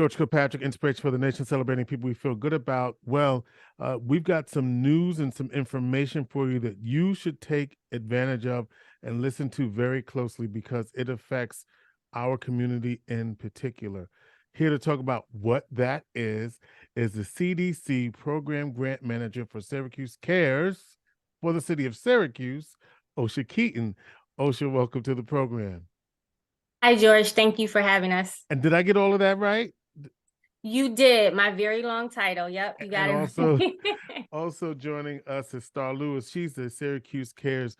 George Kilpatrick Inspiration for the Nation, celebrating people we feel good about. Well, we've got some news and some information for you that you should take advantage of and listen to very closely because it affects our community in particular. Here to talk about what that is the CDC Program Grant Manager for Syracuse CARES for the city of Syracuse, Ocesa Keaton. Ocesa, welcome to the program. Hi, George. Thank you for having us. And did I get all of that right? You did. My very long title. Yep, you got it. Also joining us is Starr Lewis. She's the Syracuse CARES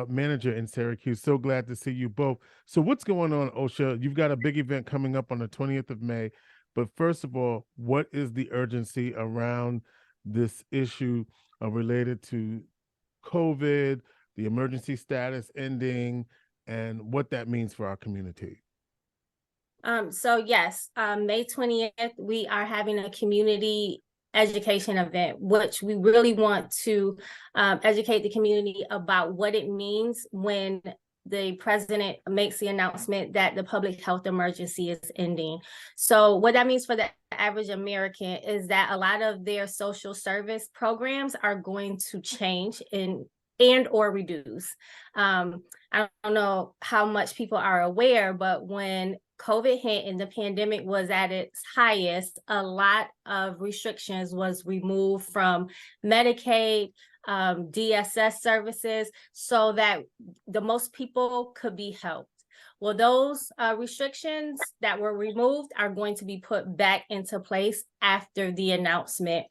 manager in Syracuse. So glad to see you both. So what's going on, Ocesa? You've got a big event coming up on the 20th of May. But first of all, what is the urgency around this issue related to COVID, the emergency status ending, and what that means for our community? So yes, May 20th, we are having a community education event, which we really want to educate the community about what it means when the president makes the announcement that the public health emergency is ending. So what that means for the average American is that a lot of their social service programs are going to change and or reduce. I don't know how much people are aware, but when COVID hit and the pandemic was at its highest, a lot of restrictions was removed from Medicaid, DSS services, so that the most people could be helped. Well, those restrictions that were removed are going to be put back into place after the announcement.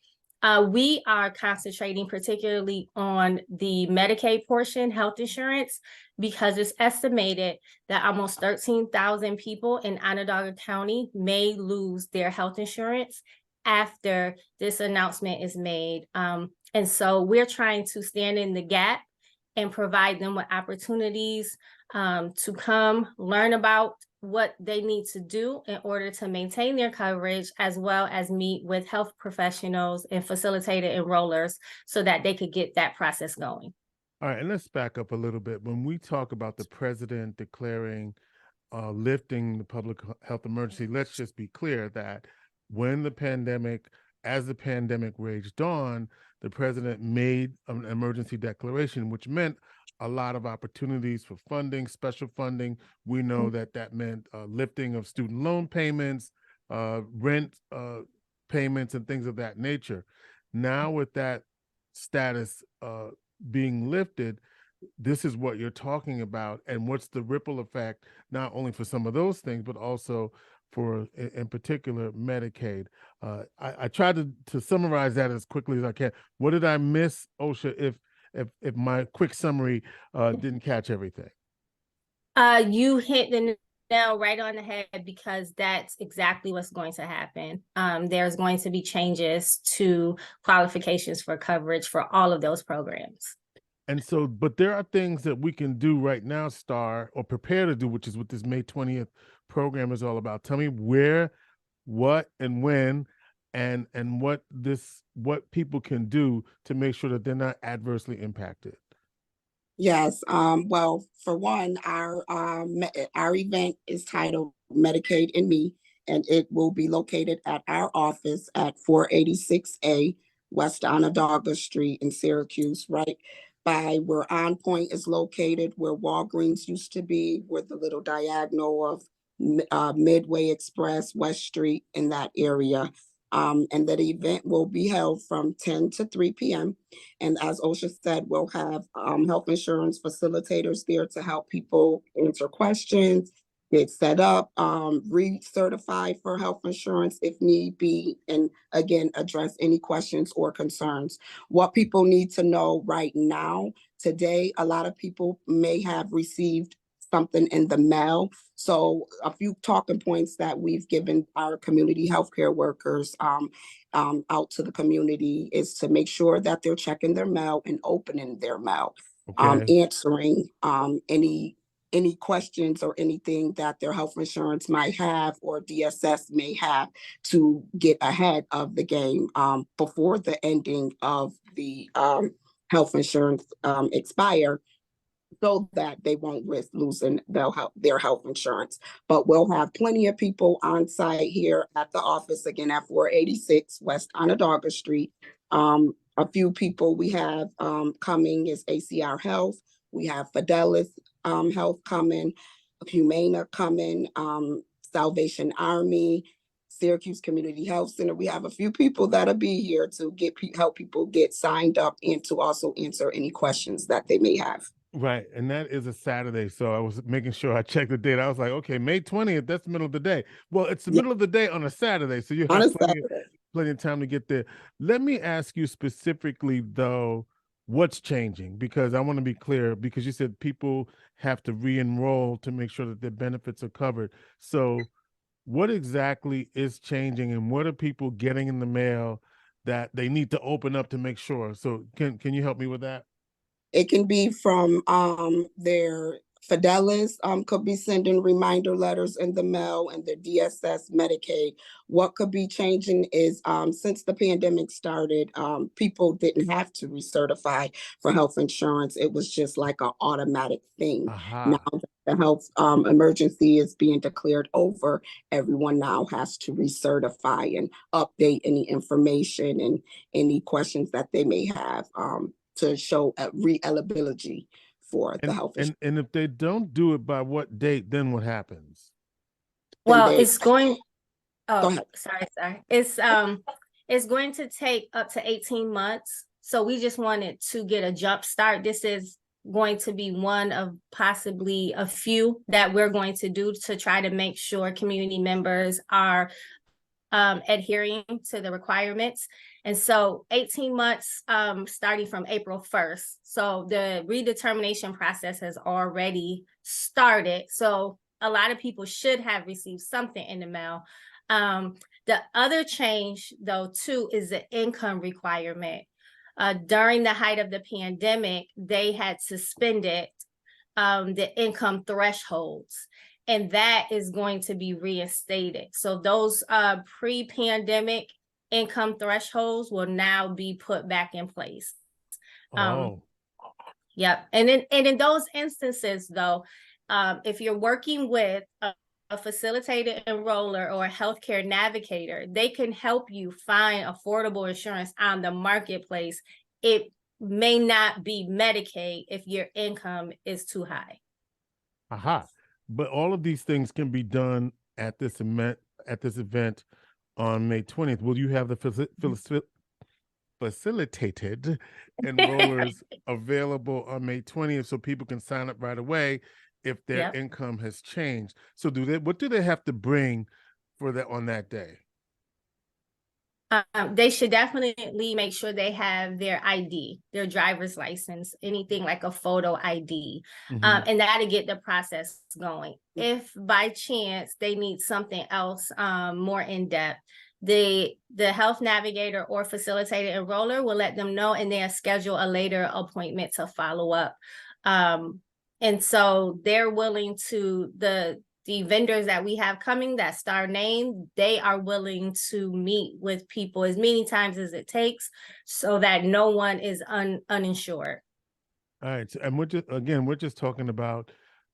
We are concentrating particularly on the Medicaid portion, health insurance, because it's estimated that almost 13,000 people in Onondaga County may lose their health insurance after this announcement is made. And so we're trying to stand in the gap and provide them with opportunities to come learn about what they need to do in order to maintain their coverage, as well as meet with health professionals and facilitated enrollers so that they could get that process going. All right, and let's back up a little bit. When we talk about the president declaring lifting the public health emergency, let's just be clear that when as the pandemic raged on, the president made an emergency declaration, which meant a lot of opportunities for funding, special funding. We know that meant lifting of student loan payments, rent payments, and things of that nature. Now with that status being lifted, this is what you're talking about, and what's the ripple effect, not only for some of those things, but also for, in particular, Medicaid. I tried to summarize that as quickly as I can. What did I miss, Ocesa, if my quick summary didn't catch everything? You hit the nail right on the head, because that's exactly what's going to happen. There's going to be changes to qualifications for coverage for all of those programs. And so, but there are things that we can do right now, Starr, or prepare to do, which is what this May 20th program is all about. Tell me where, what, and when, and what people can do to make sure that they're not adversely impacted. Yes. Well, for one, our event is titled Medicaid and Me, and it will be located at our office at 486A West Onondaga Street in Syracuse, right by where On Point is located, where Walgreens used to be, where the little diagonal of Midway Express, West Street, in that area. And that event will be held from 10 to 3 p.m. And as Ocesa said, we'll have health insurance facilitators there to help people answer questions, get set up, recertify for health insurance if need be, and again, address any questions or concerns. What people need to know right now, today, a lot of people may have received something in the mail. So a few talking points that we've given our community healthcare workers out to the community is to make sure that they're checking their mail and opening their mail, answering any questions or anything that their health insurance might have or DSS may have to get ahead of the game before the ending of the health insurance expire. so that they won't risk losing their health insurance. But we'll have plenty of people on site here at the office, again, at 486 West Onondaga Street. A few people we have coming is ACR Health. We have Fidelis Health coming, Humana coming, Salvation Army, Syracuse Community Health Center. We have a few people that'll be here to help people get signed up and to also answer any questions that they may have. Right, and that is a Saturday, so I was making sure I checked the date. I was like, okay, May 20th, that's the middle of the day. Well, it's the middle of the day on a Saturday, so you have plenty of time to get there. Let me ask you specifically, though, what's changing? Because I want to be clear, because you said people have to re-enroll to make sure that their benefits are covered. So what exactly is changing, and what are people getting in the mail that they need to open up to make sure? So can you help me with that? It can be from their Fidelis, could be sending reminder letters in the mail, and their DSS Medicaid. What could be changing is since the pandemic started, people didn't have to recertify for health insurance. It was just like an automatic thing. Now that the health emergency is being declared over, everyone now has to recertify and update any information and any questions that they may have to show re-eligibility for the health insurance. And if they don't do it by what date, then what happens? Well, it's going. Go ahead. Sorry. It's going to take up to 18 months. So we just wanted to get a jump start. This is going to be one of possibly a few that we're going to do to try to make sure community members are adhering to the requirements. And so 18 months starting from April 1st. So the redetermination process has already started. So a lot of people should have received something in the mail. The other change, though, too, is the income requirement. During the height of the pandemic, they had suspended the income thresholds. And that is going to be reinstated. So those pre-pandemic income thresholds will now be put back in place. Yep. And in those instances, though, if you're working with a facilitated enroller or a healthcare navigator, they can help you find affordable insurance on the marketplace. It may not be Medicaid if your income is too high. But all of these things can be done at this event on May 20th. Will you have the facilitated enrollers available on May 20th so people can sign up right away if their income has changed? So what do they have to bring for that on that day? They should definitely make sure they have their ID, their driver's license, anything like a photo ID, and that'll get the process going. If by chance they need something else more in depth, the health navigator or facilitated enroller will let them know, and they'll schedule a later appointment to follow up. And so they're willing to, the vendors that we have coming that Starr named, they are willing to meet with people as many times as it takes so that no one is uninsured. All right. So, and we're just talking about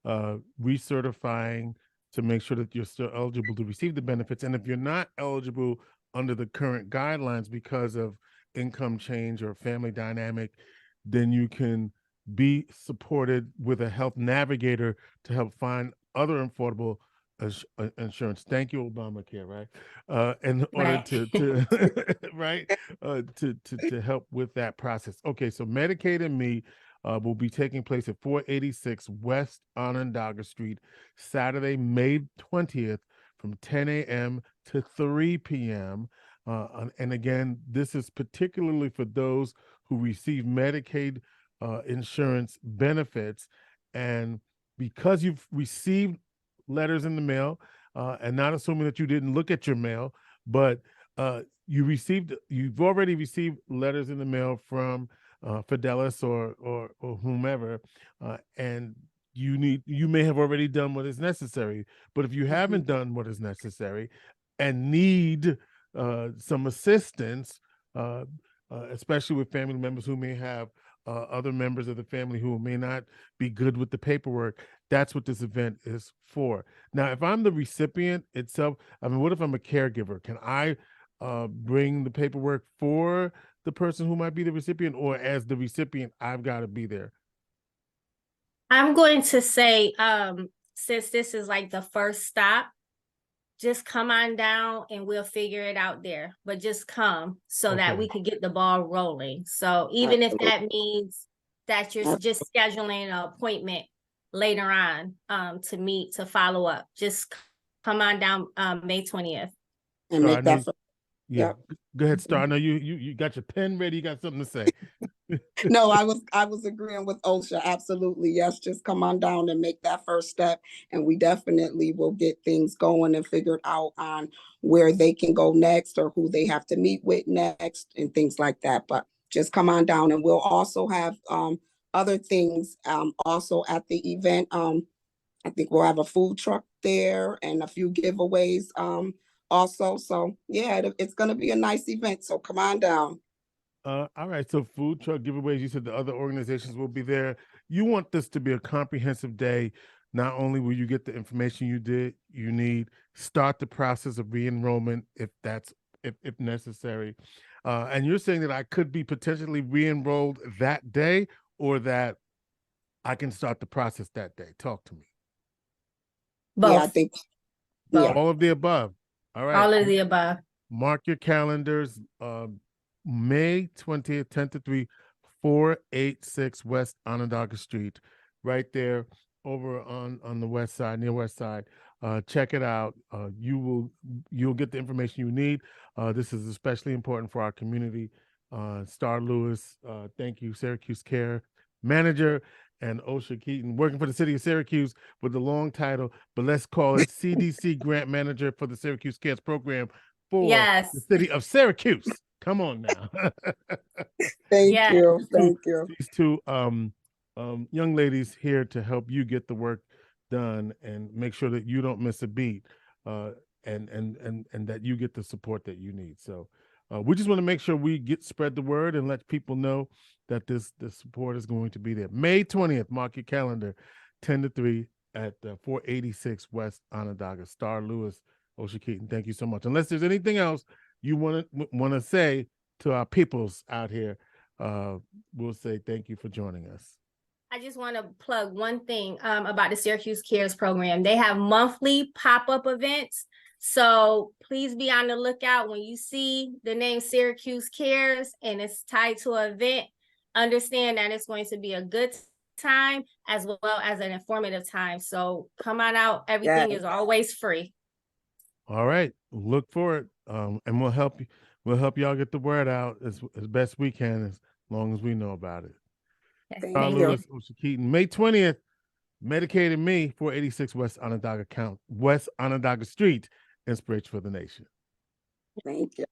recertifying to make sure that you're still eligible to receive the benefits. And if you're not eligible under the current guidelines because of income change or family dynamic, then you can be supported with a health navigator to help find other affordable insurance. Thank you, Obamacare, right? In order to help with that process. Okay, so Medicaid and Me will be taking place at 486 West Onondaga Street, Saturday, May 20th from 10 a.m. to 3 p.m. And again, this is particularly for those who receive Medicaid insurance benefits. And because you've received letters in the mail, and not assuming that you didn't look at your mail, but you've already received letters in the mail from Fidelis or whomever, and you may have already done what is necessary. But if you haven't done what is necessary and need some assistance, especially with family members who may have other members of the family who may not be good with the paperwork. That's what this event is for. Now, if I'm the recipient itself, I mean, what if I'm a caregiver? Can I bring the paperwork for the person who might be the recipient, or as the recipient, I've got to be there? I'm going to say, since this is like the first stop, just come on down and we'll figure it out there. But just come so that Okay. we could get the ball rolling. So even if that means that you're just scheduling an appointment later on to meet, to follow up, just come on down May 20th. And So I make know, that for, yeah. Yep. Go ahead, Star. I know you got your pen ready. You got something to say. No, I was agreeing with Osha. Absolutely. Yes, just come on down and make that first step. And we definitely will get things going and figured out on where they can go next or who they have to meet with next and things like that. But just come on down, and we'll also have other things also at the event. I think we'll have a food truck there and a few giveaways also. So yeah, it's gonna be a nice event. So come on down. All right. So food truck giveaways. You said the other organizations will be there. You want this to be a comprehensive day. Not only will you get the information you need, start the process of re-enrollment if necessary. And you're saying that I could be potentially re-enrolled that day, or that I can start the process that day. Talk to me. Both. Yeah, I think Both. yeah. All of the above. All right. All of the above. Mark your calendars. May 20th, 10 to 3, 486 West Onondaga Street, right there over on the west side, near west side. Check it out. You'll get the information you need. This is especially important for our community. Star Lewis, thank you, Syracuse CARES manager, and Ocesa Keaton, working for the city of Syracuse with the long title, but let's call it CDC grant manager for the Syracuse CARES program for the city of Syracuse. Come on now. Thank you. Thank you. These two young ladies here to help you get the work done and make sure that you don't miss a beat, and that you get the support that you need. So we just want to make sure we spread the word and let people know that this support is going to be there. May 20th, mark your calendar, 10 to 3 at 486 West Onondaga. Star Lewis, Ocesa Keaton, thank you so much. Unless there's anything else you want to say to our peoples out here, we'll say thank you for joining us. I just want to plug one thing about the Syracuse CARES program. They have monthly pop-up events. So please be on the lookout when you see the name Syracuse CARES and it's tied to an event. Understand that it's going to be a good time as well as an informative time. So come on out. Everything is always free. All right. Look for it. And we'll help you. We'll help y'all get the word out as best we can, as long as we know about it. Thank you. Lewis, Ocesa Keaton, May 20th, Medicaid and Me, 486 West Onondaga Street, Inspiration for the Nation. Thank you.